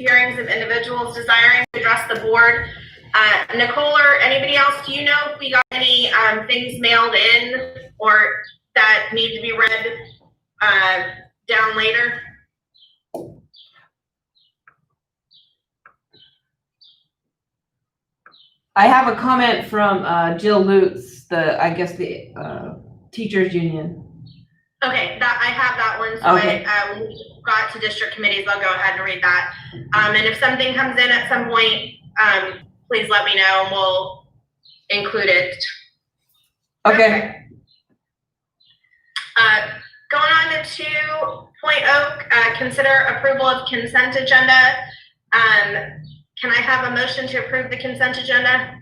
hearings of individuals desiring to address the board. Nicole or anybody else, do you know if we got any things mailed in or that need to be read down later? I have a comment from Jill Lutz, I guess the teachers union. Okay, I have that one. So okay. When we got to district committees, I'll go ahead and read that. And if something comes in at some point, please let me know and we'll include it. Okay. Going on to 2.0, consider approval of consent agenda. Can I have a motion to approve the consent agenda?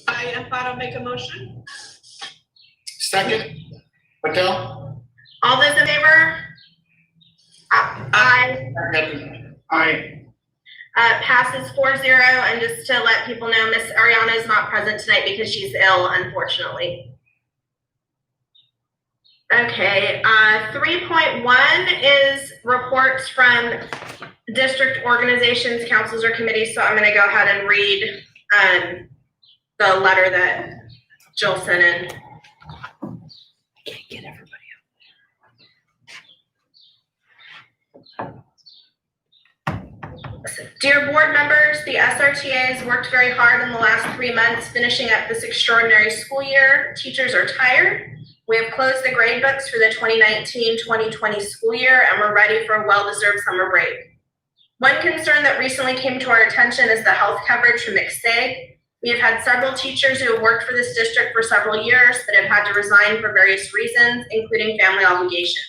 I thought I'll make a motion. Second, Patel? All those in favor? Aye. Aye. Passes 4-0, and just to let people know, Miss Ariana is not present tonight because she's ill, unfortunately. Okay, 3.1 is reports from district organizations, councils, or committees. So I'm going to go ahead and read the letter that Jill sent in. I can't get everybody up. Dear board members, the SRTA has worked very hard in the last 3 months finishing up this extraordinary school year. Teachers are tired. We have closed the grade books for the 2019-2020 school year, and we're ready for a well-deserved summer break. One concern that recently came to our attention is the health coverage from McSig. We have had several teachers who have worked for this district for several years but have had to resign for various reasons, including family obligations.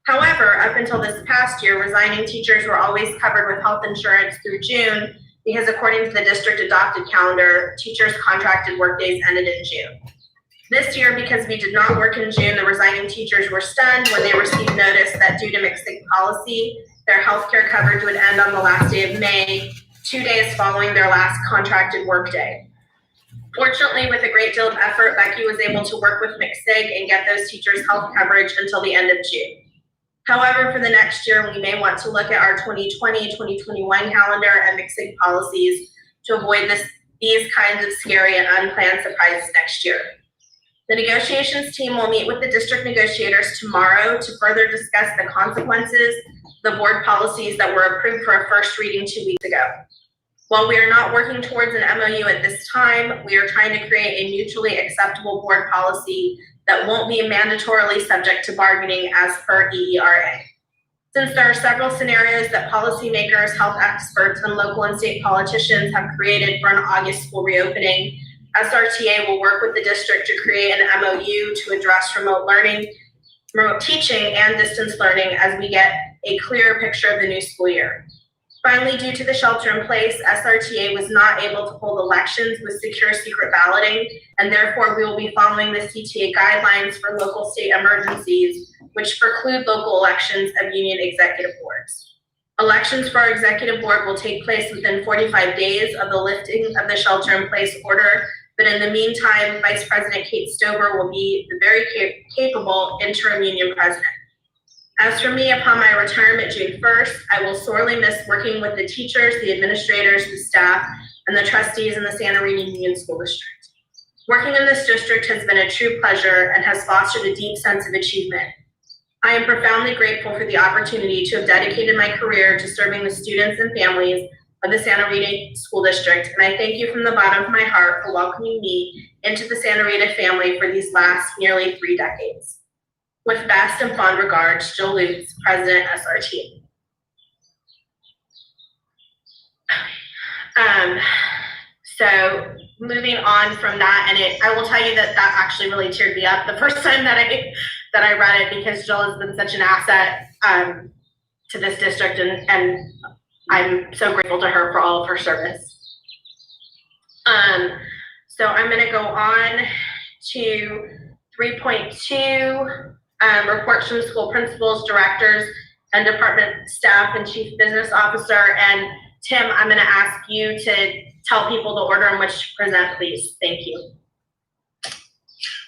However, up until this past year, resigning teachers were always covered with health insurance through June because according to the district adopted calendar, teachers' contracted workdays ended in June. This year, because we did not work in June, the resigning teachers were stunned when they received notice that due to McSig policy, their healthcare coverage would end on the last day of May, 2 days following their last contracted workday. Fortunately, with a great deal of effort, Becky was able to work with McSig and get those teachers health coverage until the end of June. However, for the next year, we may want to look at our 2020-2021 calendar and McSig policies to avoid these kinds of scary and unplanned surprises next year. The negotiations team will meet with the district negotiators tomorrow to further discuss the consequences of the board policies that were approved for a first reading 2 weeks ago. While we are not working towards an MOU at this time, we are trying to create a mutually acceptable board policy that won't be mandatorily subject to bargaining as per EERA. Since there are several scenarios that policymakers, health experts, and local and state politicians have created for an August school reopening, SRTA will work with the district to create an MOU to address remote learning, remote teaching, and distance learning as we get a clearer picture of the new school year. Finally, due to the shelter in place, SRTA was not able to hold elections with secure secret balloting, and therefore we will be following the CTA guidelines for local state emergencies, which preclude local elections of union executive boards. Elections for our executive board will take place within 45 days of the lifting of the shelter in place order. But in the meantime, Vice President Kate Stover will be the very capable interim union president. As for me, upon my retirement June 1st, I will sorely miss working with the teachers, the administrators, the staff, and the trustees in the Santa Rita Union School District. Working in this district has been a true pleasure and has fostered a deep sense of achievement. I am profoundly grateful for the opportunity to have dedicated my career to serving the students and families of the Santa Rita School District, and I thank you from the bottom of my heart for welcoming me into the Santa Rita family for these last nearly 3 decades. With best and fond regards, Jill Lutz, President, SRTA. So moving on from that, and I will tell you that actually really teared me up the first time that I read it, because Jill has been such an asset to this district, and I'm so grateful to her for all of her service. So I'm going to go on to 3.2, reports from school principals, directors, and department staff and chief business officer. And Tim, I'm going to ask you to tell people the order in which to present, please. Thank you.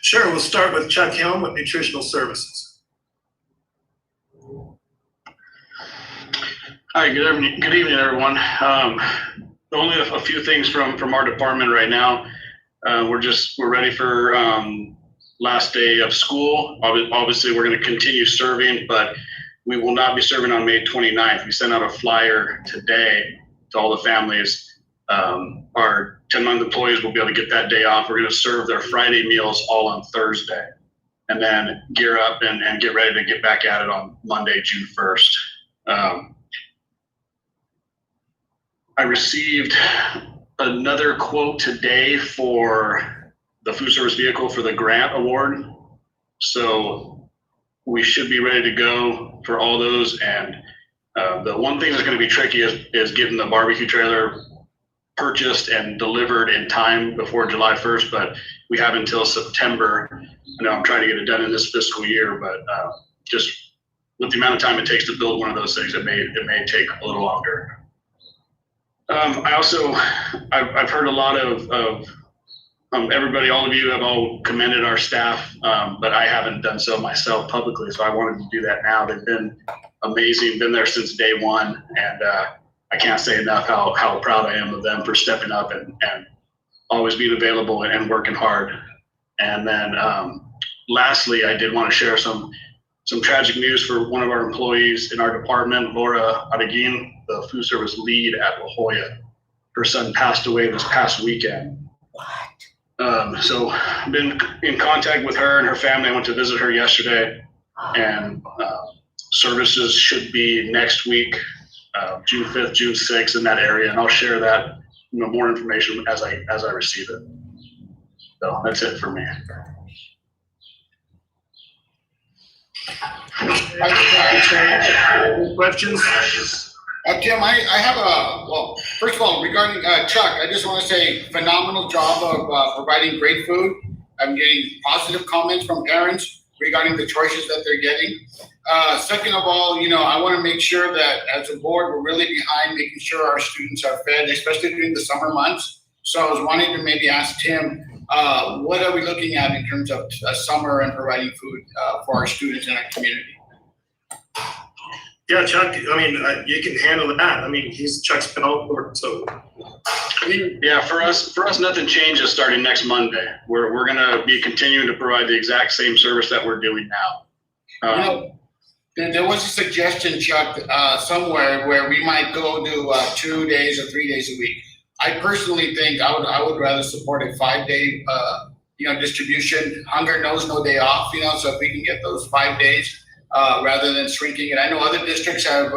Sure, we'll start with Chuck Helm with Nutritional Services. Hi, good evening, everyone. Only a few things from our department right now. We're ready for last day of school. Obviously, we're going to continue serving, but we will not be serving on May 29th. We sent out a flyer today to all the families. Our 10-month employees will be able to get that day off. We're going to serve their Friday meals all on Thursday, and then gear up and get ready to get back at it on Monday, June 1st. I received another quote today for the food service vehicle for the grant award. So we should be ready to go for all those. And the one thing that's going to be tricky is getting the barbecue trailer purchased and delivered in time before July 1st, but we have until September. I know I'm trying to get it done in this fiscal year, but just with the amount of time it takes to build one of those things, it may take a little longer. I've heard a lot of everybody, all of you have all commended our staff, but I haven't done so myself publicly, so I wanted to do that now. They've been amazing, been there since day one, and I can't say enough how proud I am of them for stepping up and always being available and working hard. And then lastly, I did want to share some tragic news for one of our employees in our department, Laura Adeguin, the food service lead at La Jolla. Her son passed away this past weekend. What? So I've been in contact with her and her family. I went to visit her yesterday, and services should be next week, June 5th, June 6th in that area. And I'll share that, more information as I receive it. So that's it for me. Questions? Tim, I have first of all, regarding Chuck, I just want to say phenomenal job of providing great food. I'm getting positive comments from parents regarding the choices that they're getting. Second of all, I want to make sure that as a board, we're really behind making sure our students are fed, especially during the summer months. So I was wanting to maybe ask Tim, what are we looking at in terms of summer and providing food for our students in our community? Yeah, Chuck, you can handle that. Chuck's been all over, so. Yeah, for us, nothing changes starting next Monday. We're gonna be continuing to provide the exact same service that we're doing now. There was a suggestion, Chuck, somewhere where we might go to 2 days or 3 days a week. I personally think I would rather support a 5-day, distribution. Hunger knows no day off, so if we can get those 5 days rather than shrinking it. I know other districts have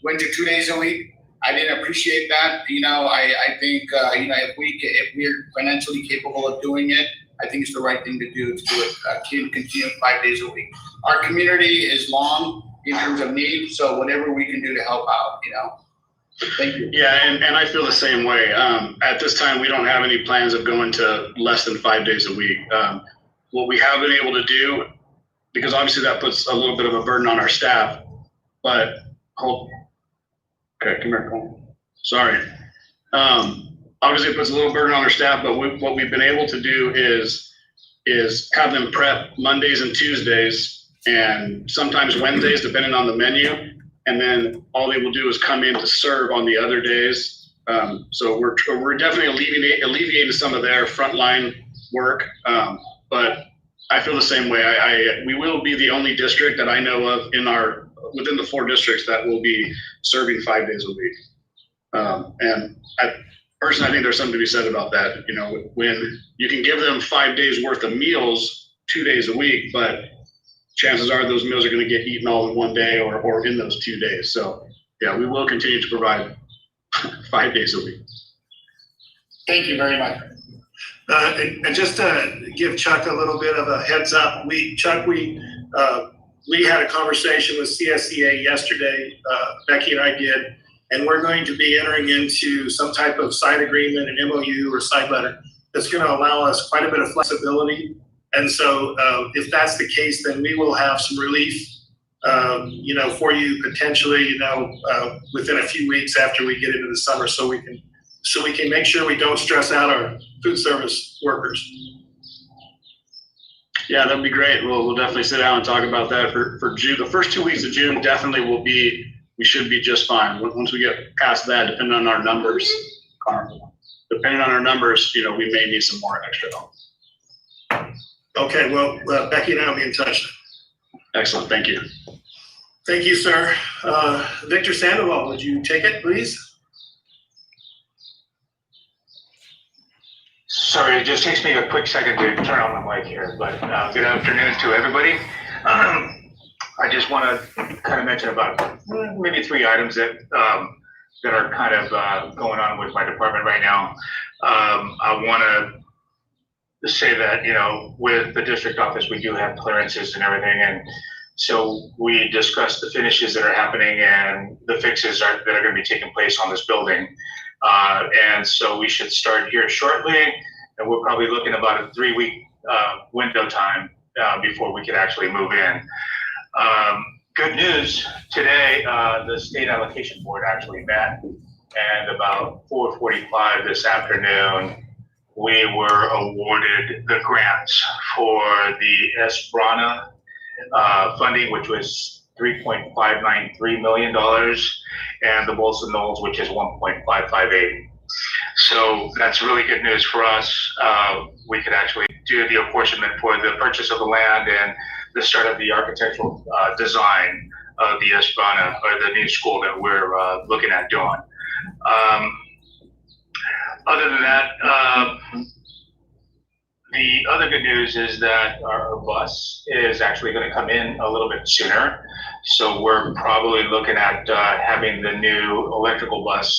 went to 2 days a week. I didn't appreciate that. I think if we're financially capable of doing it, I think it's the right thing to do continue 5 days a week. Our community is long in terms of need, so whatever we can do to help out, Thank you. Yeah, and I feel the same way. At this time, we don't have any plans of going to less than 5 days a week. What we have been able to do, because obviously that puts a little bit of a burden on our staff, but okay, come here, Cole. Sorry. Obviously it puts a little burden on our staff, but what we've been able to do is have them prep Mondays and Tuesdays and sometimes Wednesdays, depending on the menu. And then all they will do is come in to serve on the other days. So we're definitely alleviating some of their frontline work. But I feel the same way. We will be the only district that I know of within the 4 districts that will be serving 5 days a week. And personally, I think there's something to be said about that. When you can give them 5 days worth of meals 2 days a week, but chances are those meals are going to get eaten all in 1 day or in those 2 days. So yeah, we will continue to provide 5 days a week. Thank you very much. And just to give Chuck a little bit of a heads up, we had a conversation with CSEA yesterday, Becky and I did, and we're going to be entering into some type of side agreement, an MOU or side letter that's going to allow us quite a bit of flexibility. And so if that's the case, then we will have some relief, for you potentially, within a few weeks after we get into the summer, so we can make sure we don't stress out our food service workers. Yeah, that'd be great. We'll definitely sit down and talk about that for June. The first 2 weeks of June definitely will be we should be just fine. Once we get past that, depending on our numbers, we may need some more extra help. Okay, well, Becky and I will be in touch. Excellent, thank you. Thank you, sir. Victor Sandoval, would you take it, please? Sorry, it just takes me a quick second to turn on my mic here, but good afternoon to everybody. I just want to kind of mention about maybe 3 items that are kind of going on with my department right now. I want to say that, with the district office, we do have clearances and everything, and so we discussed the finishes that are happening and the fixes that are going to be taking place on this building. And so we should start here shortly, and we're probably looking about a 3-week window time before we could actually move in. Good news, today the state allocation board actually met, and about 4:45 this afternoon, we were awarded the grants for the Esperana funding, which was $3.593 million, and the Bolson Knolls, which is 1.558. So that's really good news for us. We could actually do the apportionment for the purchase of the land and the start of the architectural design of the Esperana, or the new school that we're looking at doing. Other than that, the other good news is that our bus is actually going to come in a little bit sooner. So we're probably looking at having the new electrical bus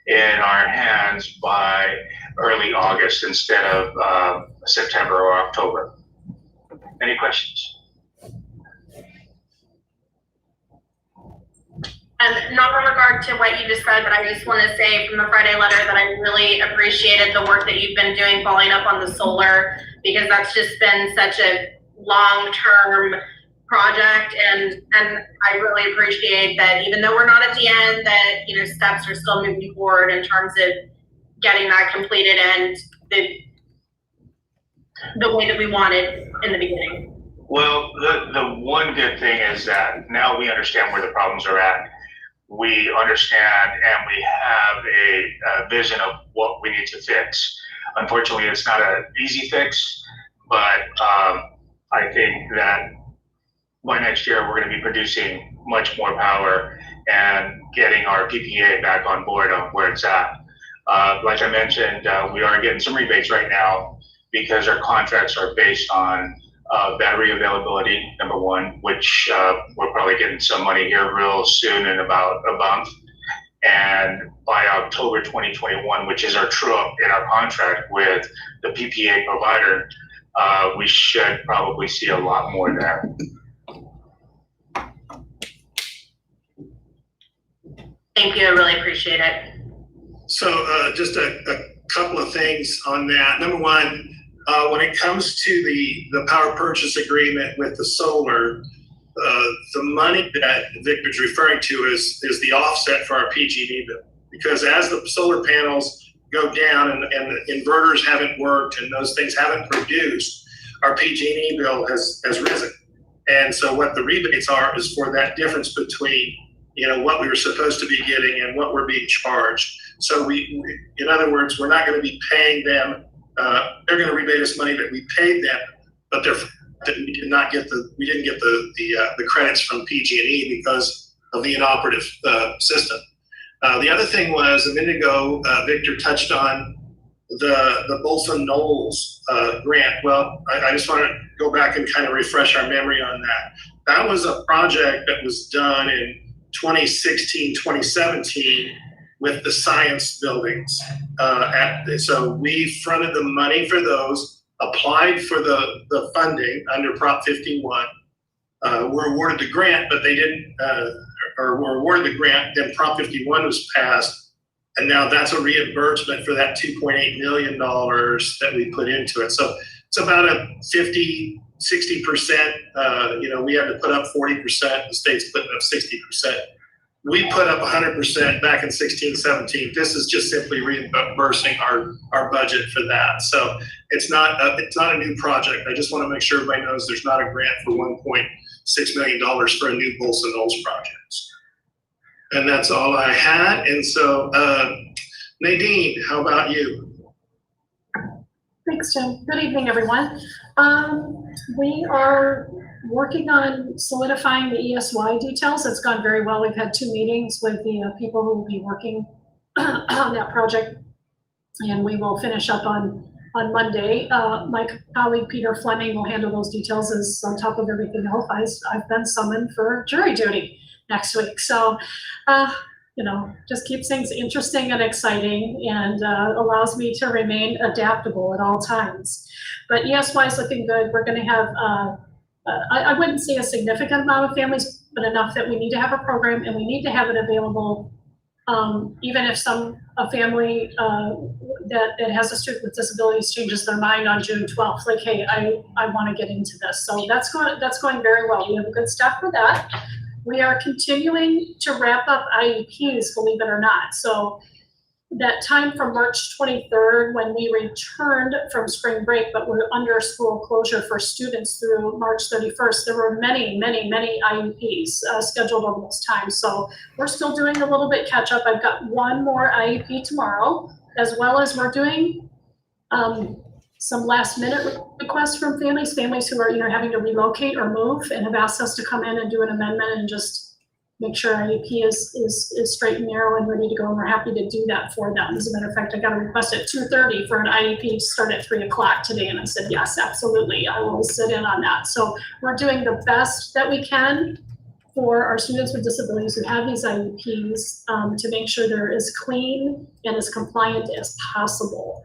in our hands by early August instead of September or October. Any questions? Not in regard to what you just said, but I just want to say from the Friday letter that I really appreciated the work that you've been doing following up on the solar, because that's just been such a long-term project, and I really appreciate that even though we're not at the end, that steps are still moving forward in terms of getting that completed and the way that we wanted in the beginning. Well, the one good thing is that now we understand where the problems are at. We understand and we have a vision of what we need to fix. Unfortunately, it's not an easy fix, but I think that by next year, we're going to be producing much more power and getting our PPA back on board on where it's at. Like I mentioned, we are getting some rebates right now because our contracts are based on battery availability, number one, which we're probably getting some money here real soon in about a month. And by October 2021, which is our true-up in our contract with the PPA provider, we should probably see a lot more there. Thank you, I really appreciate it. So just a couple of things on that. Number one, when it comes to the power purchase agreement with the solar, the money that Victor's referring to is the offset for our PG&E bill. Because as the solar panels go down and the inverters haven't worked and those things haven't produced, our PG&E bill has risen. And so what the rebates are is for that difference between what we were supposed to be getting and what we're being charged. So we in other words, we're not going to be paying them. They're going to rebate us money that we paid them, but we didn't get the credits from PG&E because of the inoperative system. The other thing was a minute ago, Victor touched on the Bolson Knolls grant. Well, I just want to go back and kind of refresh our memory on that. That was a project that was done in 2016, 2017 with the science buildings. So we fronted the money for those, applied for the funding under Prop 51. Were awarded the grant, but they didn't, or were awarded the grant, then Prop 51 was passed. And now that's a reimbursement for that $2.8 million that we put into it. So it's about a 50, 60%, we had to put up 40%, the state's putting up 60%. We put up 100% back in 16, 17. This is just simply reimbursing our budget for that. So it's not a new project. I just want to make sure everybody knows there's not a grant for $1.6 million for a new Bolson Knolls project. And that's all I had. And so, Nadine, how about you? Thanks, Jim. Good evening, everyone. We are working on solidifying the ESY details. It's gone very well. We've had 2 meetings with the people who will be working on that project, and we will finish up on Monday. My colleague Peter Fleming will handle those details as on top of everything else. I've been summoned for jury duty next week. So, just keeps things interesting and exciting and allows me to remain adaptable at all times. But ESY is looking good. We're going to have, I wouldn't say a significant amount of families, but enough that we need to have a program and we need to have it available. Even if a family that has a student with disabilities changes their mind on June 12th, like, hey, I want to get into this. So that's going very well. We have a good staff for that. We are continuing to wrap up IEPs, believe it or not. So that time from March 23rd, when we returned from spring break, but we're under school closure for students through March 31st, there were many, many, many IEPs scheduled over this time. So we're still doing a little bit catch up. I've got one more IEP tomorrow, as well as we're doing some last minute requests from families who are either having to relocate or move and have asked us to come in and do an amendment and just make sure IEP is straight and narrow and ready to go. And we're happy to do that for them. As a matter of fact, I got a request at 2:30 for an IEP to start at 3 o'clock today. And I said, yes, absolutely. I will sit in on that. So we're doing the best that we can for our students with disabilities who have these IEPs to make sure they're as clean and as compliant as possible.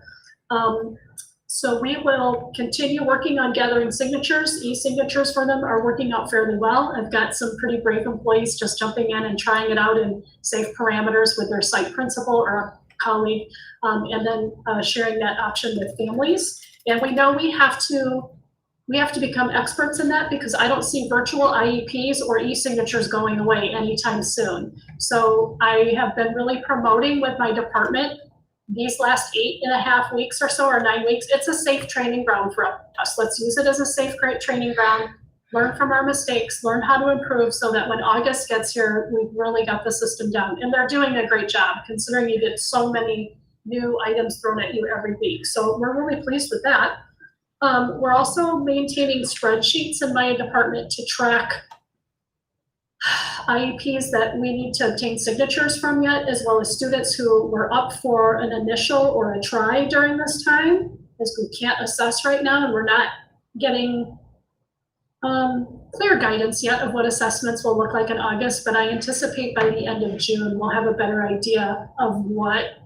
So we will continue working on gathering signatures. E-signatures for them are working out fairly well. I've got some pretty brave employees just jumping in and trying it out in safe parameters with their site principal or a colleague, and then sharing that option with families. And we know we have to become experts in that because I don't see virtual IEPs or e-signatures going away anytime soon. So I have been really promoting with my department these last 8.5 weeks or so, or 9 weeks. It's a safe training ground for us. Let's use it as a safe, great training ground, learn from our mistakes, learn how to improve so that when August gets here, we've really got the system down. And they're doing a great job considering you get so many new items thrown at you every week. So we're really pleased with that. We're also maintaining spreadsheets in my department to track IEPs that we need to obtain signatures from yet, as well as students who were up for an initial or a try during this time, as we can't assess right now and we're not getting clear guidance yet of what assessments will look like in August, but I anticipate by the end of June, we'll have a better idea of what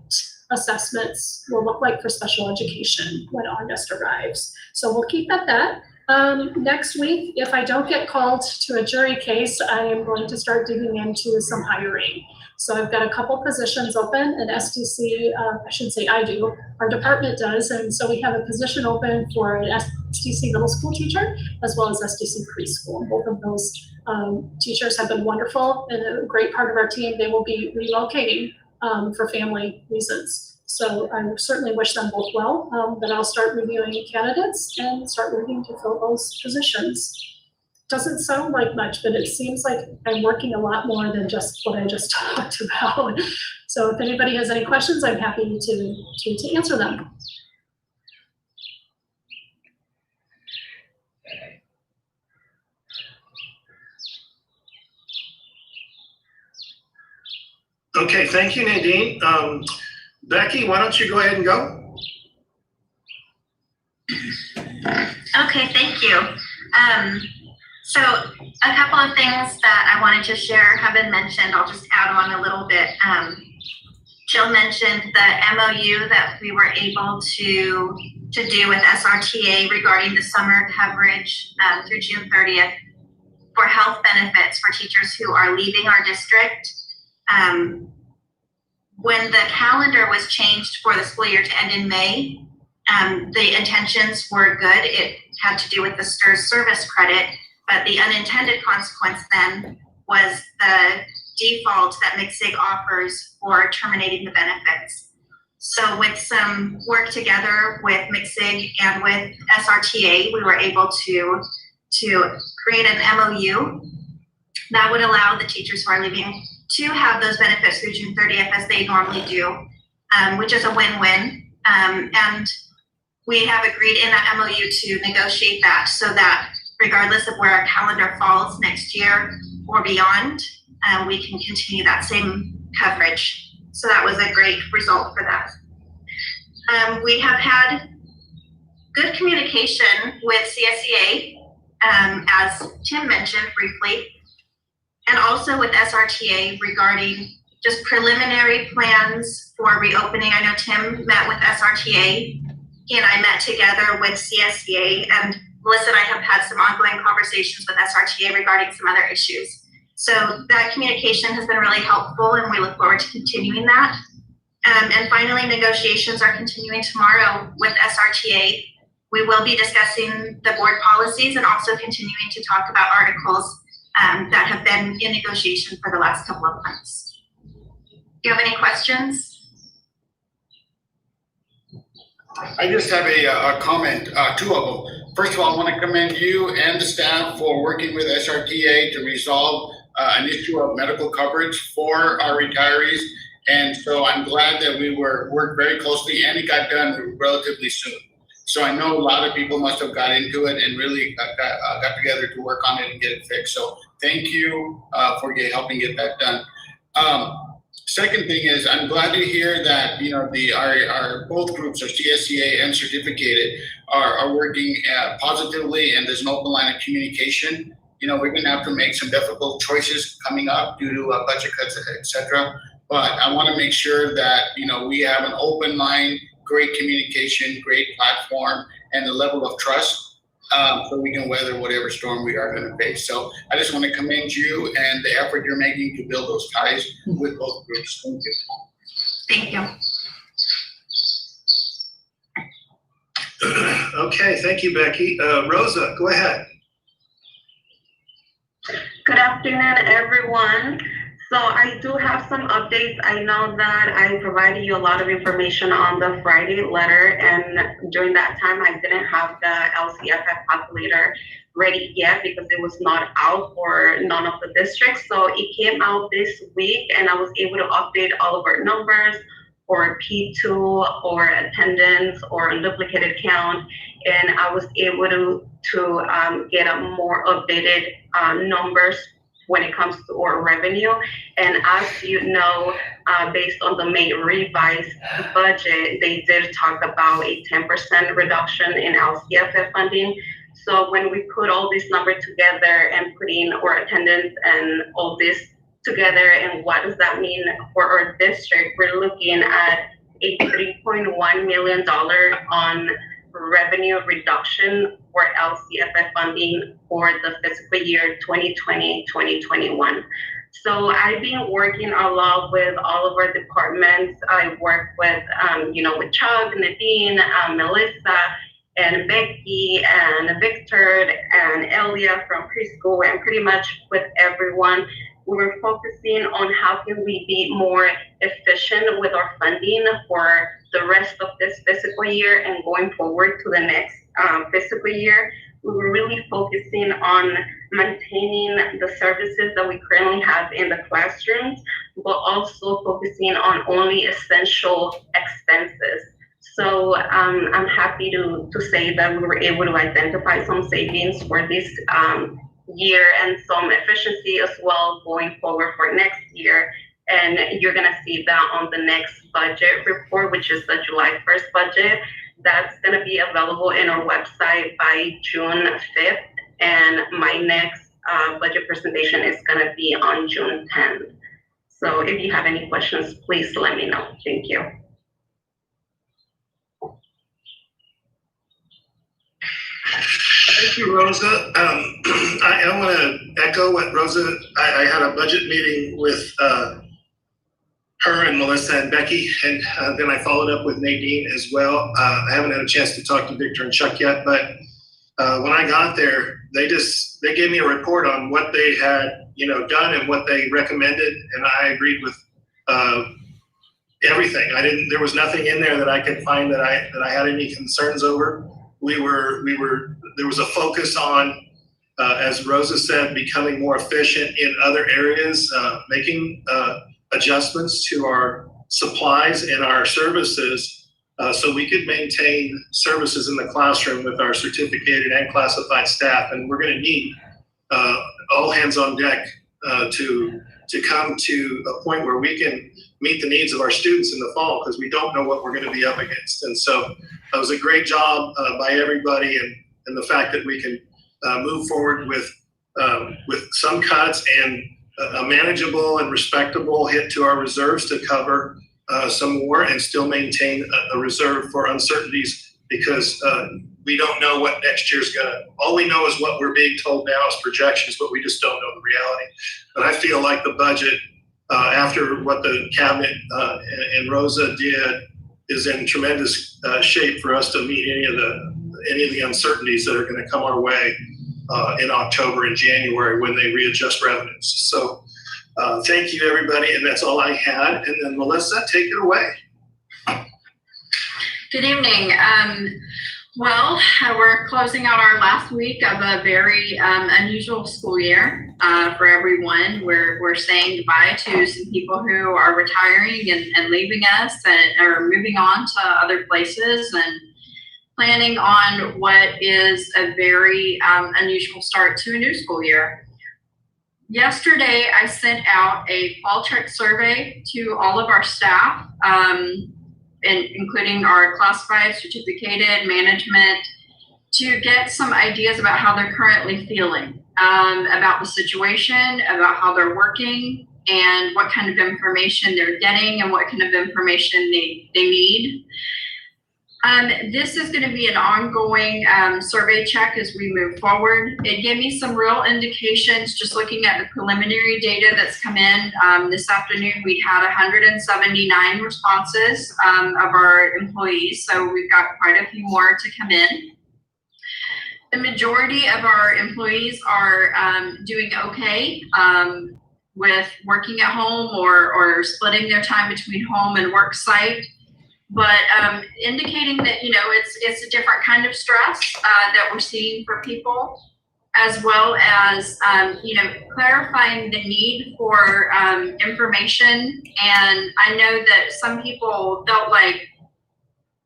assessments will look like for special education when August arrives. So we'll keep at that. Next week, if I don't get called to a jury case, I am going to start digging into some hiring. So I've got a couple positions open at SDC, I shouldn't say I do, our department does. And so we have a position open for an SDC middle school teacher, as well as SDC preschool. Both of those teachers have been wonderful and a great part of our team. They will be relocating for family reasons. So I certainly wish them both well, but I'll start reviewing candidates and start looking to fill those positions. Doesn't sound like much, but it seems like I'm working a lot more than just what I just talked about. So if anybody has any questions, I'm happy to answer them. Okay, thank you, Nadine. Becky, why don't you go ahead and go? Okay, thank you. So a couple of things that I wanted to share have been mentioned. I'll just add on a little bit. Jill mentioned the MOU that we were able to do with SRTA regarding the summer coverage through June 30th for health benefits for teachers who are leaving our district. When the calendar was changed for the school year to end in May, the intentions were good. It had to do with the STRS service credit, but the unintended consequence then was the default that MCSIG offers for terminating the benefits. So with some work together with MCSIG and with SRTA, we were able to create an MOU that would allow the teachers who are leaving to have those benefits through June 30th as they normally do, which is a win-win. And we have agreed in that MOU to negotiate that so that regardless of where our calendar falls next year or beyond, we can continue that same coverage. So that was a great result for that. We have had good communication with CSEA, as Tim mentioned briefly, and also with SRTA regarding just preliminary plans for reopening. I know Tim met with SRTA. He and I met together with CSEA, and Melissa and I have had some ongoing conversations with SRTA regarding some other issues. So that communication has been really helpful, and we look forward to continuing that. And finally, negotiations are continuing tomorrow with SRTA. We will be discussing the board policies and also continuing to talk about articles that have been in negotiation for the last couple of months. Do you have any questions? I just have a comment, two of them. First of all, I want to commend you and the staff for working with SRTA to resolve an issue of medical coverage for our retirees. And so I'm glad that we worked very closely, and it got done relatively soon. So I know a lot of people must have got into it and really got together to work on it and get it fixed. So thank you for helping get that done. Second thing is, I'm glad to hear that, you know, our both groups, our CSEA and certificated, are working positively, and there's an open line of communication. You know, we're going to have to make some difficult choices coming up due to budget cuts, etc. But I want to make sure that, you know, we have an open line, great communication, great platform, and a level of trust, so we can weather whatever storm we are going to face. So I just want to commend you and the effort you're making to build those ties with both groups. Thank you. Thank you. Okay, thank you, Becky. Rosa, go ahead. Good afternoon, everyone. So I do have some updates. I know that I provided you a lot of information on the Friday letter, and during that time I didn't have the LCFF calculator ready yet because it was not out for none of the districts. So it came out this week, and I was able to update all of our numbers or P2 or attendance or unduplicated count, and I was able to get a more updated numbers when it comes to our revenue. And as you know, based on the May revised budget, they did talk about a 10% reduction in LCFF funding. So when we put all these numbers together and put in our attendance and all this together, and what does that mean for our district, we're looking at a $3.1 million on revenue reduction for LCFF funding for the fiscal year 2020-2021. So I've been working a lot with all of our departments. I work with, with Chuck, Nadine, Melissa, and Becky, and Victor, and Elia from preschool, and pretty much with everyone. We were focusing on how can we be more efficient with our funding for the rest of this fiscal year and going forward to the next fiscal year. We were really focusing on maintaining the services that we currently have in the classrooms, but also focusing on only essential expenses. So I'm happy to say that we were able to identify some savings for this year and some efficiency as well going forward for next year. And you're gonna see that on the next budget report, which is the July 1st budget. That's gonna be available in our website by June 5th. And my next budget presentation is gonna be on June 10th. So if you have any questions, please let me know. Thank you. Thank you, Rosa. I want to echo what Rosa, I had a budget meeting with her and Melissa and Becky, and then I followed up with Nadine as well. I haven't had a chance to talk to Victor and Chuck yet, but when I got there, they gave me a report on what they had, done and what they recommended, and I agreed with everything. There was nothing in there that I could find that I had any concerns over. There was a focus on as Rosa said, becoming more efficient in other areas, making adjustments to our supplies and our services so we could maintain services in the classroom with our certificated and classified staff. And we're going to need all hands on deck to come to a point where we can meet the needs of our students in the fall, because we don't know what we're going to be up against. And so it was a great job by everybody, and the fact that we can move forward with some cuts and a manageable and respectable hit to our reserves to cover some more and still maintain a reserve for uncertainties, because we don't know what next year's gonna, all we know is what we're being told now is projections, but we just don't know the reality. But I feel like the budget, after what the cabinet and Rosa did, is in tremendous shape for us to meet any of the uncertainties that are gonna come our way in October and January when they readjust revenues. So thank you, everybody, and that's all I had. And then Melissa, take it away. Good evening. Well, we're closing out our last week of a very unusual school year for everyone. We're saying goodbye to some people who are retiring and leaving us and are moving on to other places, and planning on what is a very unusual start to a new school year. Yesterday, I sent out a fall check survey to all of our staff, including our classified, certificated, management, to get some ideas about how they're currently feeling, about the situation, about how they're working, and what kind of information they're getting and what kind of information they need. This is going to be an ongoing survey check as we move forward. It gave me some real indications just looking at the preliminary data that's come in. This afternoon, we had 179 responses of our employees, so we've got quite a few more to come in. The majority of our employees are doing okay with working at home or splitting their time between home and work site. But indicating that, you know, it's a different kind of stress that we're seeing for people, as well as, you know, clarifying the need for information. And I know that some people felt like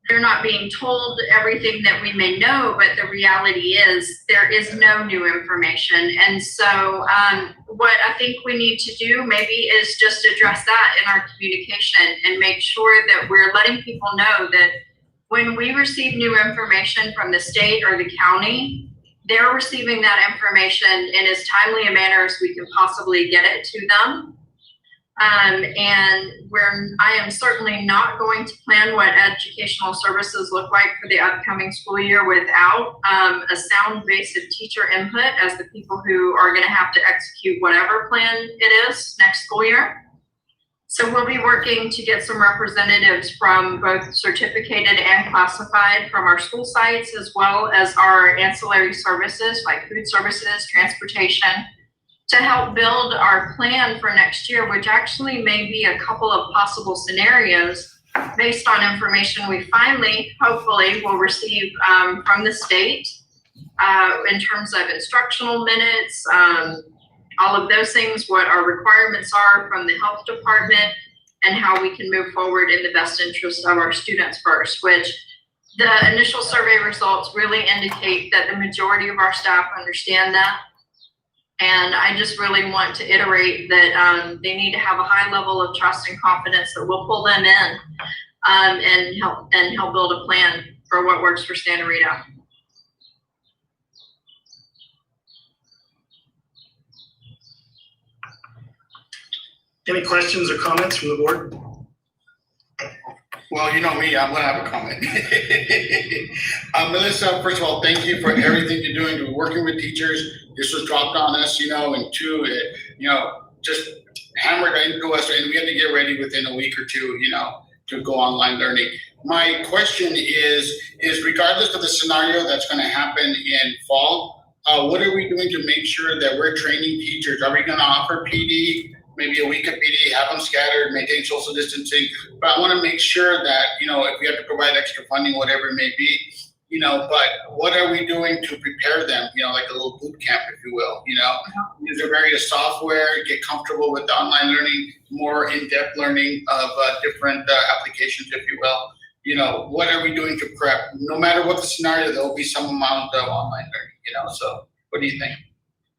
they're not being told everything that we may know, but the reality is there is no new information. And so what I think we need to do maybe is just address that in our communication and make sure that we're letting people know that when we receive new information from the state or the county, they're receiving that information in as timely a manner as we can possibly get it to them. And I am certainly not going to plan what educational services look like for the upcoming school year without a sound base of teacher input as the people who are going to have to execute whatever plan it is next school year. So we'll be working to get some representatives from both certificated and classified from our school sites, as well as our ancillary services like food services, transportation, to help build our plan for next year, which actually may be a couple of possible scenarios based on information we finally, hopefully, will receive from the state in terms of instructional minutes, all of those things, what our requirements are from the health department, and how we can move forward in the best interest of our students first, which the initial survey results really indicate that the majority of our staff understand that. And I just really want to iterate that they need to have a high level of trust and confidence that we'll pull them in and help build a plan for what works for Santa Rita. Any questions or comments from the board? Well, you know me, I'm gonna have a comment. Melissa, first of all, thank you for everything you're doing, to working with teachers. This was dropped on us, you know, and two, just hammered into us, and we had to get ready within a week or two, you know, to go online learning. My question is regardless of the scenario that's gonna happen in fall, what are we doing to make sure that we're training teachers? Are we gonna offer PD? Maybe a week of PD, have them scattered, maintain social distancing. But I want to make sure that, you know, if we have to provide extra funding, whatever it may be, but what are we doing to prepare them, like a little boot camp, if you will, use their various software, get comfortable with the online learning, more in-depth learning of different applications, if you will. What are we doing to prep? No matter what the scenario, there'll be some amount of online learning, so what do you think?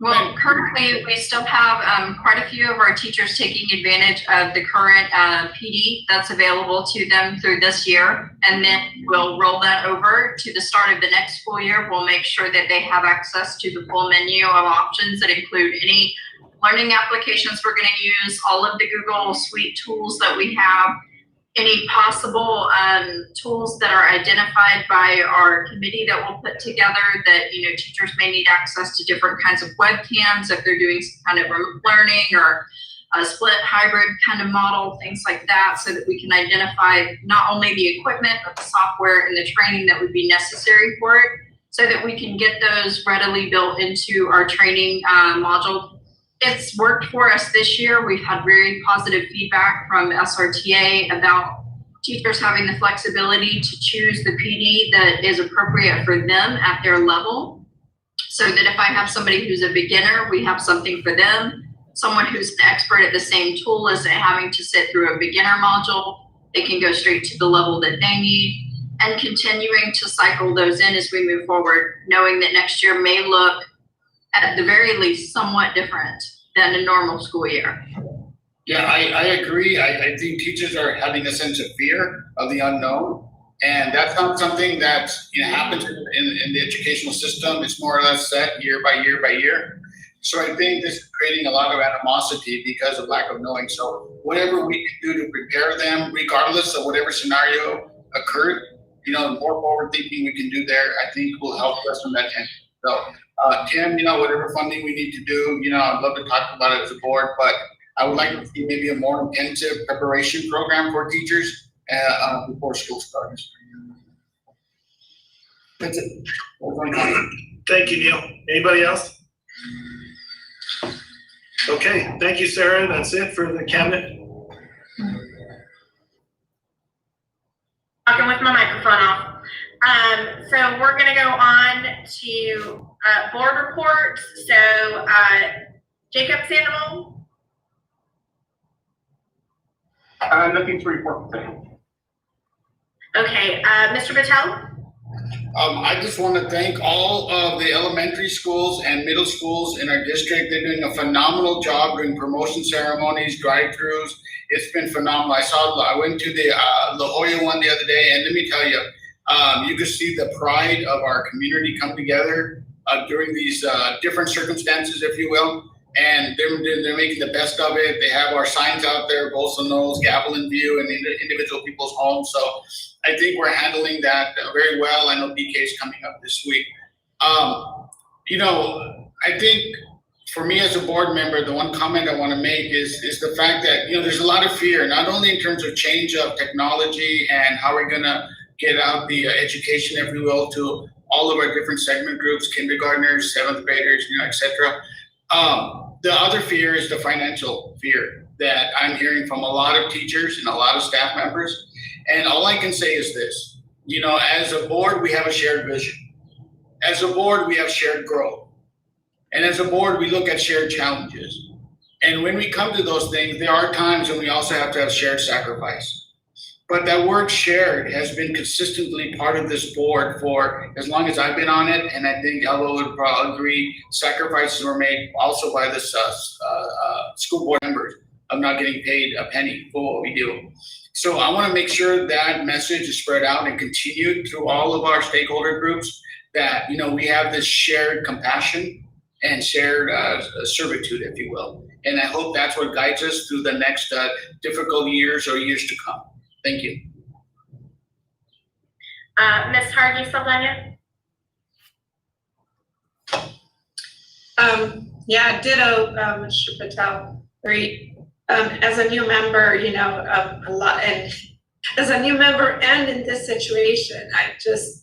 Well, currently, we still have quite a few of our teachers taking advantage of the current PD that's available to them through this year. And then we'll roll that over to the start of the next school year. We'll make sure that they have access to the full menu of options that include any learning applications we're going to use, all of the Google Suite tools that we have, any possible tools that are identified by our committee that we'll put together that, teachers may need access to different kinds of webcams if they're doing some kind of remote learning or a split hybrid kind of model, things like that, so that we can identify not only the equipment, but the software and the training that would be necessary for it, so that we can get those readily built into our training module. It's worked for us this year. We've had very positive feedback from SRTA about teachers having the flexibility to choose the PD that is appropriate for them at their level. So that if I have somebody who's a beginner, we have something for them. Someone who's an expert at the same tool isn't having to sit through a beginner module. They can go straight to the level that they need, and continuing to cycle those in as we move forward, knowing that next year may look, at the very least, somewhat different than a normal school year. Yeah, I agree. I think teachers are having a sense of fear of the unknown. And that's not something that happens in the educational system. It's more or less set year by year by year. So I think this is creating a lot of animosity because of lack of knowing. So whatever we can do to prepare them, regardless of whatever scenario occurred, more forward thinking we can do there, I think will help us from that end. So Tim, whatever funding we need to do, I'd love to talk about it as a board, but I would like to see maybe a more intensive preparation program for teachers before school starts. That's it. Thank you, Neil. Anybody else? Okay, thank you, Sarah. That's it for the cabinet. Talking with my microphone off. So we're gonna go on to board reports. So Jacob Sandoval. Nothing to report. Okay, Mr. Patel. I just want to thank all of the elementary schools and middle schools in our district. They're doing a phenomenal job doing promotion ceremonies, drive-throughs. It's been phenomenal. I went to the La Jolla one the other day, and let me tell you, you could see the pride of our community come together during these different circumstances, if you will. And they're making the best of it. They have our signs out there, Bolsa Knolls, Gavel in View, and individual people's homes. So I think we're handling that very well. I know BK is coming up this week. I think for me as a board member, the one comment I want to make is the fact that, there's a lot of fear, not only in terms of change of technology and how we're going to get out the education, if you will, to all of our different segment groups, kindergartners, seventh graders, et cetera. The other fear is the financial fear that I'm hearing from a lot of teachers and a lot of staff members. And all I can say is this, as a board, we have a shared vision. As a board, we have shared growth. And as a board, we look at shared challenges. And when we come to those things, there are times when we also have to have shared sacrifice. But that word shared has been consistently part of this board for as long as I've been on it. And I think Elba would probably agree, sacrifices were made also by the school board members of not getting paid a penny for what we do. So I want to make sure that message is spread out and continued through all of our stakeholder groups that, we have this shared compassion and shared servitude, if you will. And I hope that's what guides us through the next difficult years or years to come. Thank you. Ms. Hargy Saldana. Yeah, ditto, Mr. Patel. Great. As a new member, a lot, and as a new member and in this situation,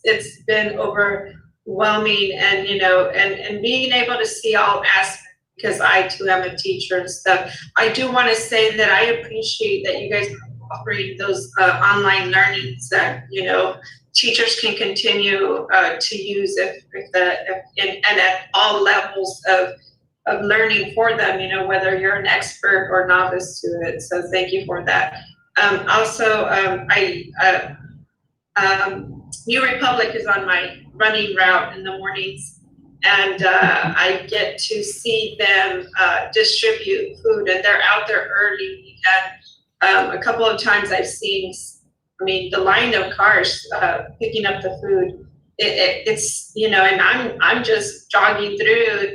it's been overwhelming, and and being able to see all aspects, because I too am a teacher and stuff. I do want to say that I appreciate that you guys are offering those online learnings that teachers can continue to use and at all levels of learning for them, you know, whether you're an expert or novice to it. So thank you for that. New Republic is on my running route in the mornings, and I get to see them distribute food, and they're out there early. We had a couple of times I've seen, I mean, the line of cars picking up the food. It's, you know, and I'm just jogging through,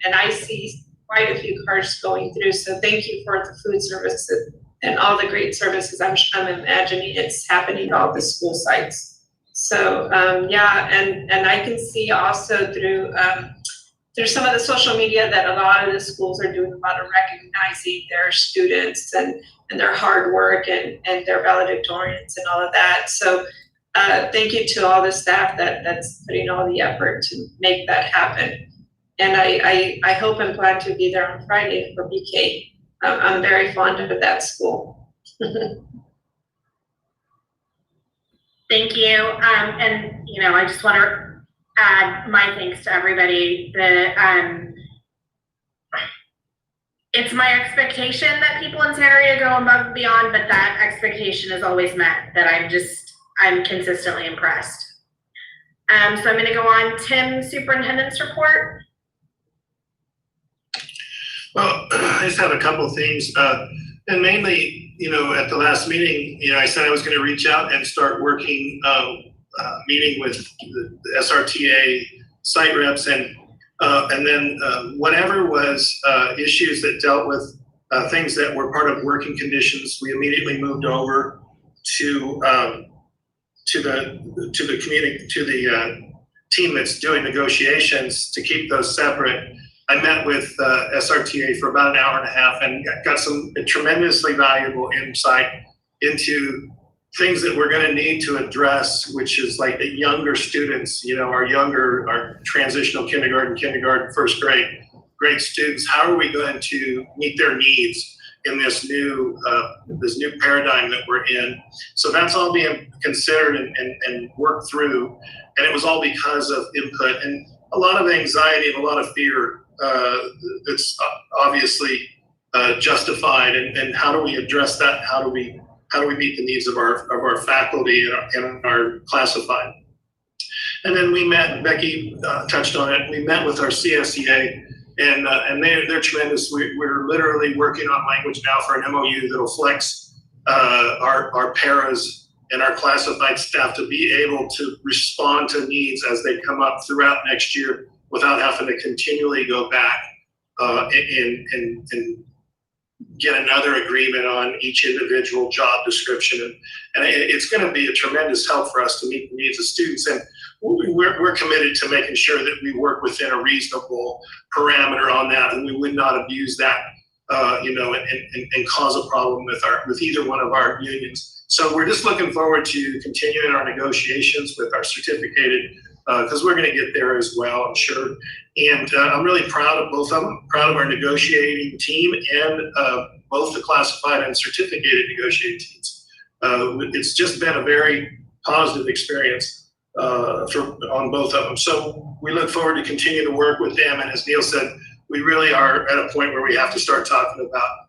and I see quite a few cars going through. So thank you for the food services and all the great services. I'm imagining it's happening at all the school sites. So yeah, and I can see also through some of the social media that a lot of the schools are doing a lot of recognizing their students and their hard work and their valedictorians and all of that. So thank you to all the staff that's putting all the effort to make that happen. And I hope and plan to be there on Friday for BK. I'm very fond of that school. Thank you. And, you know, I just want to add my thanks to everybody. It's my expectation that people in Santa Rita go above and beyond, but that expectation is always met, that I'm consistently impressed. So I'm going to go on. Tim, superintendent's report. Well, I just have a couple of things, and mainly, you know, at the last meeting, you know, I said I was going to reach out and start working, meeting with the SRTA site reps, and then whatever was issues that dealt with things that were part of working conditions, we immediately moved over to the team that's doing negotiations to keep those separate. I met with SRTA for about an hour and a half and got some tremendously valuable insight into things that we're going to need to address, which is like the younger students, you know, our transitional kindergarten, first grade students. How are we going to meet their needs in this new paradigm that we're in? So that's all being considered and worked through. And it was all because of input and a lot of anxiety and a lot of fear. That's obviously justified, and how do we address that? How do we meet the needs of our faculty and our classified? And then we met. Becky touched on it. We met with our CSEA, and they're tremendous. We're literally working on language now for an MOU that'll flex our paras and our classified staff to be able to respond to needs as they come up throughout next year, without having to continually go back and get another agreement on each individual job description. And it's going to be a tremendous help for us to meet the needs of students. And we're committed to making sure that we work within a reasonable parameter on that, and we would not abuse that, you know, and cause a problem with either one of our unions. So we're just looking forward to continuing our negotiations with our certificated, because we're going to get there as well, I'm sure. And I'm really proud of both of them, proud of our negotiating team and both the classified and certificated negotiating teams. It's just been a very positive experience on both of them. So we look forward to continue to work with them. And as Neil said, we really are at a point where we have to start talking about,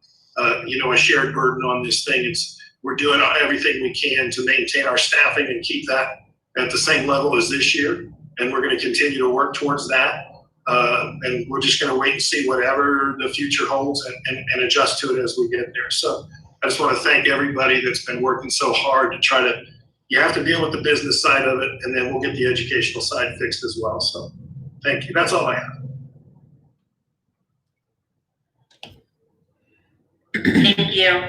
you know, a shared burden on this thing. We're doing everything we can to maintain our staffing and keep that at the same level as this year, and we're going to continue to work towards that. And we're just going to wait and see whatever the future holds and adjust to it as we get there. So I just want to thank everybody that's been working so hard to try to, you have to deal with the business side of it, and then we'll get the educational side fixed as well. So thank you. That's all I have. Thank you.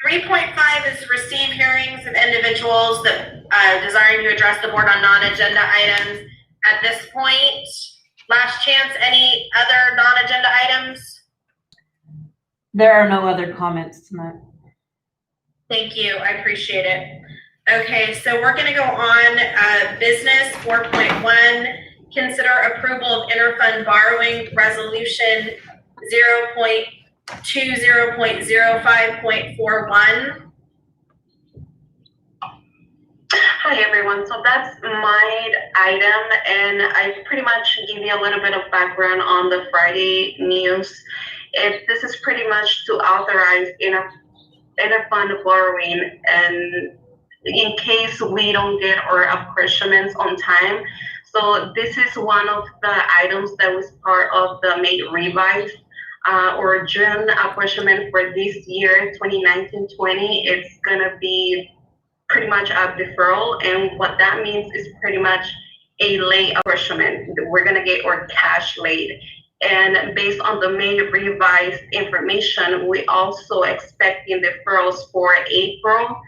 3.5 is receive hearings of individuals that desiring to address the board on non-agenda items. At this point, last chance, any other non-agenda items? There are no other comments tonight. Thank you, I appreciate it. Okay, so we're gonna go on business 4.1, consider approval of interfund borrowing resolution 0.20.05.41. Hi, everyone. So that's my item, and I pretty much give you a little bit of background on the Friday news. This is pretty much to authorize interfund borrowing, and in case we don't get our apportionments on time. So this is one of the items that was part of the May revise or June apportionment for this year, 2019-20. It's gonna be pretty much a deferral, and what that means is pretty much a late apportionment. We're gonna get our cash late. And based on the May revised information, we also expecting deferrals for April,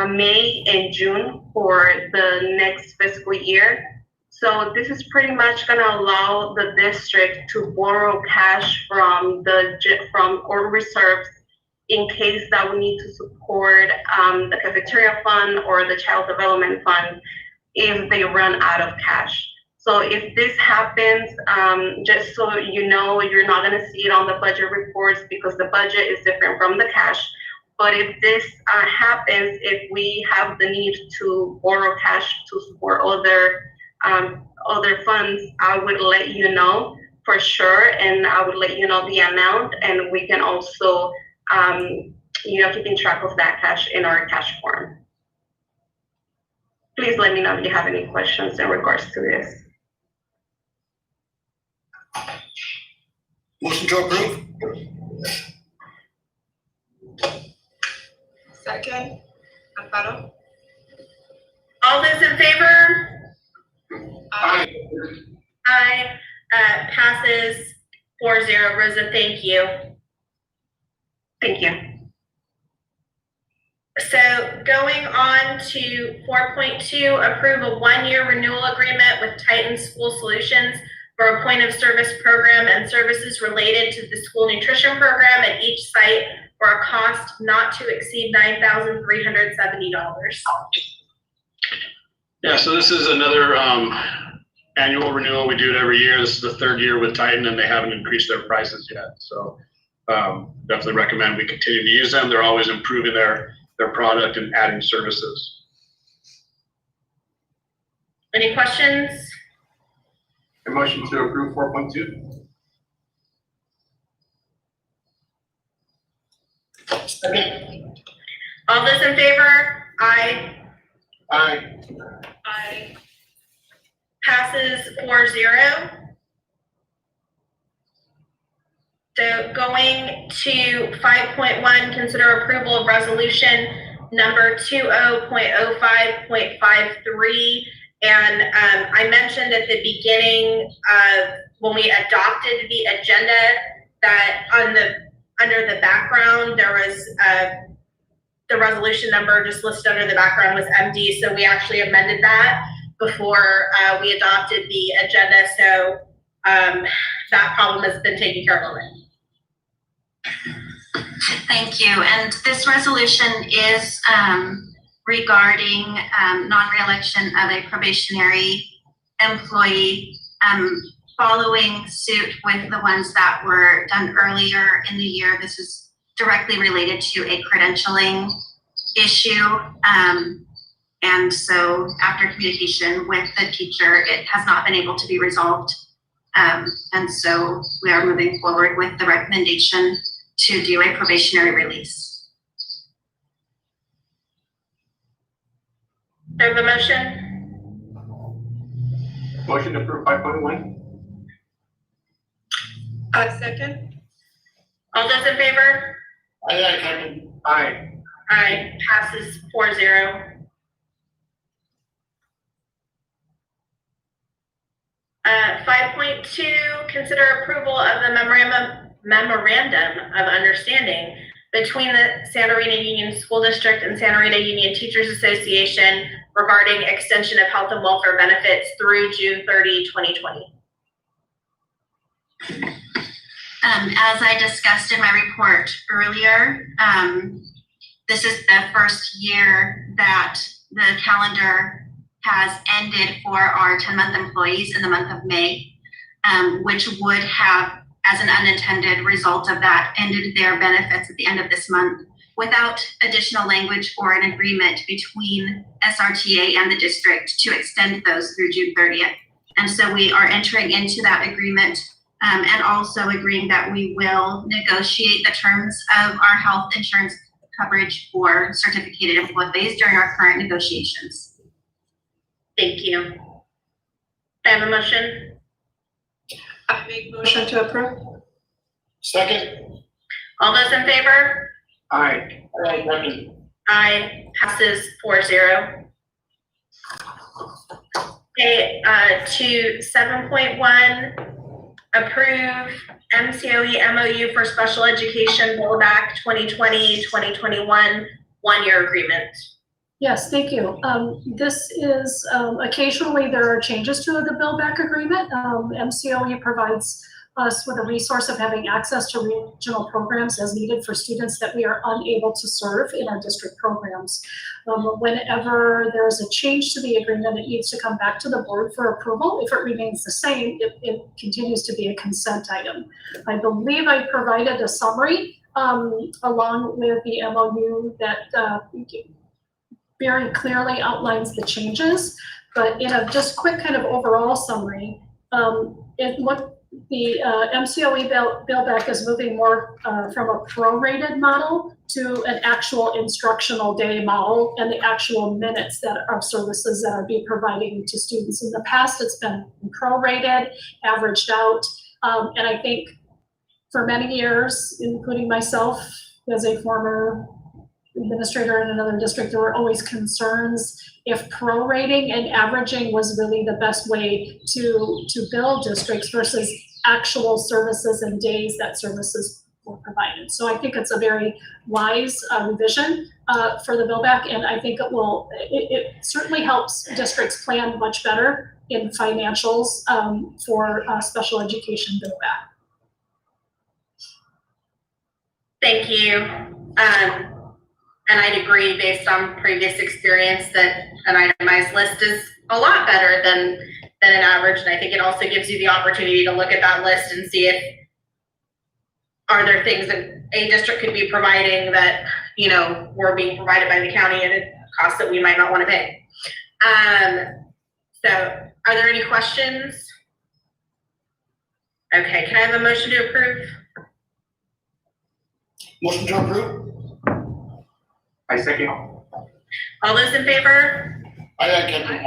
May, and June for the next fiscal year. So this is pretty much gonna allow the district to borrow cash from our reserves in case that we need to support the cafeteria fund or the child development fund if they run out of cash. So if this happens, just so you know, you're not gonna see it on the budget reports because the budget is different from the cash. But if this happens, if we have the need to borrow cash to support other funds, I would let you know for sure, and I would let you know the amount, and we can also keeping track of that cash in our cash form. Please let me know if you have any questions in regards to this. Motion to approve? Second, Alfaro? All those in favor? Aye. Aye. Passes 4-0. Rosa, thank you. Thank you. So going on to 4.2, approve a 1-year renewal agreement with Titan School Solutions for a point of service program and services related to the school nutrition program at each site for a cost not to exceed $9,370. Yeah, so this is another annual renewal. We do it every year. This is the third year with Titan, and they haven't increased their prices yet. So definitely recommend we continue to use them. They're always improving their product and adding services. Any questions? A motion to approve 4.2. All those in favor? Aye. Aye. Aye. Passes 4-0. So going to 5.1, consider approval of resolution number 20.05.53. And I mentioned at the beginning of when we adopted the agenda that under the background, there was the resolution number just listed under the background was MD. So we actually amended that before we adopted the agenda. So that problem has been taken care of already. Thank you. And this resolution is regarding non-reelection of a probationary employee, following suit with the ones that were done earlier in the year. This is directly related to a credentialing issue. And so after communication with the teacher, it has not been able to be resolved. And so we are moving forward with the recommendation to do a probationary release. Do I have a motion? Motion to approve 5.1. Second. All those in favor? Aye, Kevin. Aye. Aye. Passes 4-0. Uh, 5.2, consider approval of the memorandum of understanding between the Santa Rita Union School District and Santa Rita Union Teachers Association regarding extension of health and welfare benefits through June 30, 2020. As I discussed in my report earlier, this is the first year that the calendar has ended for our 10-month employees in the month of May, which would have, as an unintended result of that, ended their benefits at the end of this month without additional language or an agreement between SRTA and the district to extend those through June 30th. And so we are entering into that agreement and also agreeing that we will negotiate the terms of our health insurance coverage for certificated employees during our current negotiations. Thank you. I have a motion. I make motion to approve. Second? All those in favor? Aye. Aye, passes 4-0. Okay, to 7.1, approve MCOE MOU for special education rollback 2020-2021 one-year agreement. Yes, thank you. This is, occasionally there are changes to the Build Back agreement. MCOE provides us with a resource of having access to regional programs as needed for students that we are unable to serve in our district programs. Whenever there's a change to the agreement, it needs to come back to the board for approval. If it remains the same, it continues to be a consent item. I believe I provided a summary along with the MOU that very clearly outlines the changes, but in a just quick kind of overall summary, the MCOE Build Back is moving more from a prorated model to an actual instructional day model and the actual minutes that are services that are being provided to students. In the past, it's been prorated, averaged out, and I think for many years, including myself as a former administrator in another district, there were always concerns if prorating and averaging was really the best way to build districts versus actual services and days that services were provided. So I think it's a very wise revision for the Build Back, and I think it certainly helps districts plan much better in financials for special education Build Back. Thank you. And I'd agree based on previous experience that an itemized list is a lot better than an average. And I think it also gives you the opportunity to look at that list and see if are there things that a district could be providing that, were being provided by the county at a cost that we might not want to pay. So are there any questions? Okay, can I have a motion to approve? Motion to approve? I second. All those in favor? Aye.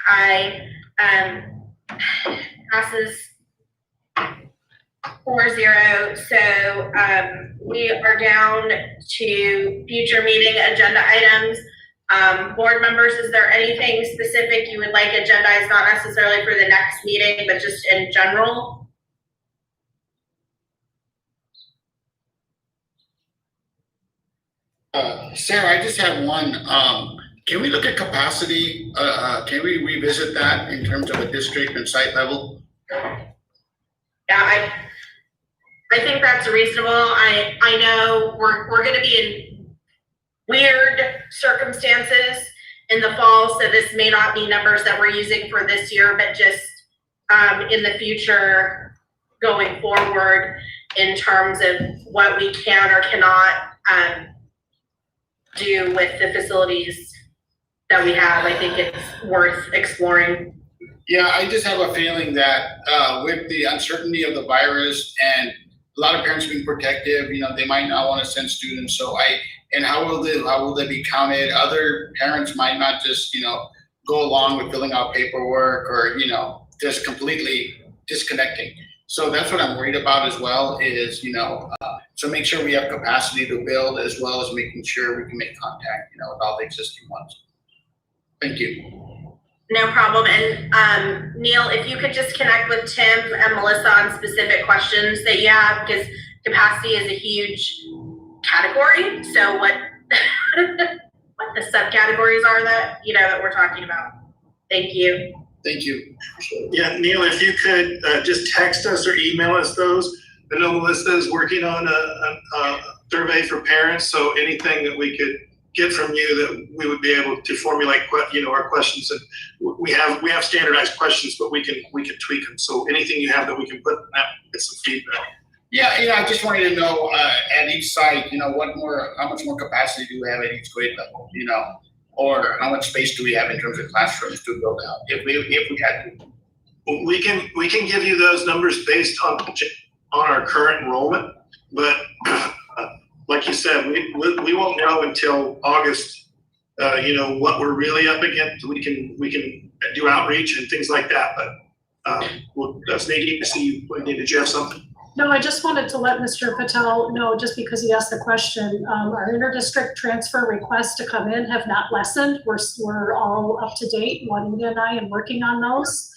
Aye. Passes 4-0. So we are down to future meeting agenda items. Board members, is there anything specific you would like agendized, not necessarily for the next meeting, but just in general? Sarah, I just have one. Can we look at capacity? Can we revisit that in terms of a district and site level? Yeah, I think that's reasonable. I know we're going to be in weird circumstances in the fall, so this may not be numbers that we're using for this year, but just in the future going forward in terms of what we can or cannot do with the facilities that we have. I think it's worth exploring. Yeah, I just have a feeling that with the uncertainty of the virus and a lot of parents being protective, they might not want to send students. So and how will they be counted? Other parents might not just, go along with filling out paperwork or, just completely disconnecting. So that's what I'm worried about as well is, so make sure we have capacity to build as well as making sure we can make contact, with all the existing ones. Thank you. No problem. And Neil, if you could just connect with Tim and Melissa on specific questions that you have, because capacity is a huge category. So what the subcategories are that, that we're talking about. Thank you. Thank you. Yeah, Neil, if you could just text us or email us those. I know Melissa is working on a survey for parents, so anything that we could get from you that we would be able to formulate, our questions. And we have standardized questions, but we can tweak them. So anything you have that we can put in that, get some feedback. Yeah, I just wanted to know, at each site, how much more capacity do we have at each grade level, or how much space do we have in terms of classrooms to build out, if we had to? We can give you those numbers based on our current enrollment, but like you said, we won't know until August, what we're really up against. We can do outreach and things like that, but that's needing to see. Did you have something? No, I just wanted to let Mr. Patel know, just because he asked the question, our interdistrict transfer requests to come in have not lessened. We're all up to date, Juanita and I, am working on those.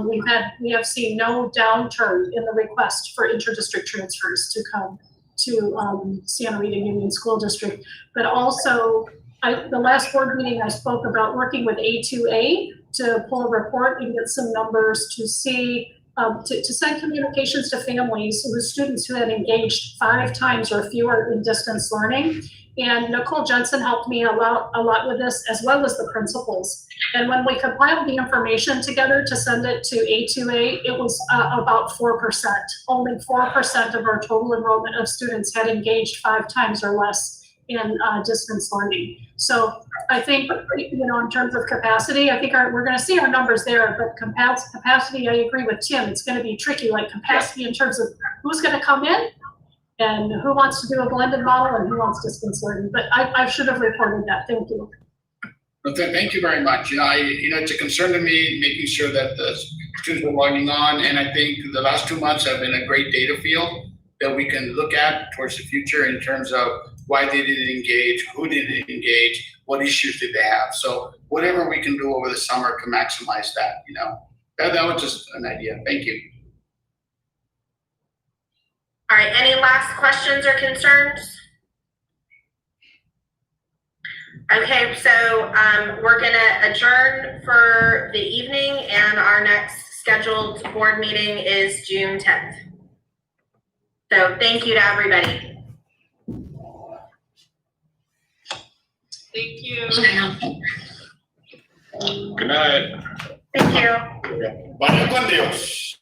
We have seen no downturn in the request for interdistrict transfers to come to Santa Rita Union School District. But also, the last board meeting, I spoke about working with A2A to pull a report and get some numbers to see, to send communications to families whose students who had engaged 5 times or fewer in distance learning. And Nicole Jensen helped me a lot with this, as well as the principals. And when we compiled the information together to send it to A2A, it was about 4%. Only 4% of our total enrollment of students had engaged 5 times or less in distance learning. So I think, in terms of capacity, I think we're going to see our numbers there, but capacity, I agree with Tim, it's going to be tricky, like capacity in terms of who's going to come in and who wants to do a blended model and who wants distance learning. But I should have reported that. Thank you. Well, thank you very much. It's a concern to me, making sure that the students are logging on, and I think the last 2 months have been a great data field that we can look at towards the future in terms of why they didn't engage, who didn't engage, what issues did they have. So whatever we can do over the summer to maximize that, that was just an idea. Thank you. All right, any last questions or concerns? Okay, so we're gonna adjourn for the evening, and our next scheduled board meeting is June 10th. So thank you to everybody. Thank you. Good night. Thank you. Vaya con Dios.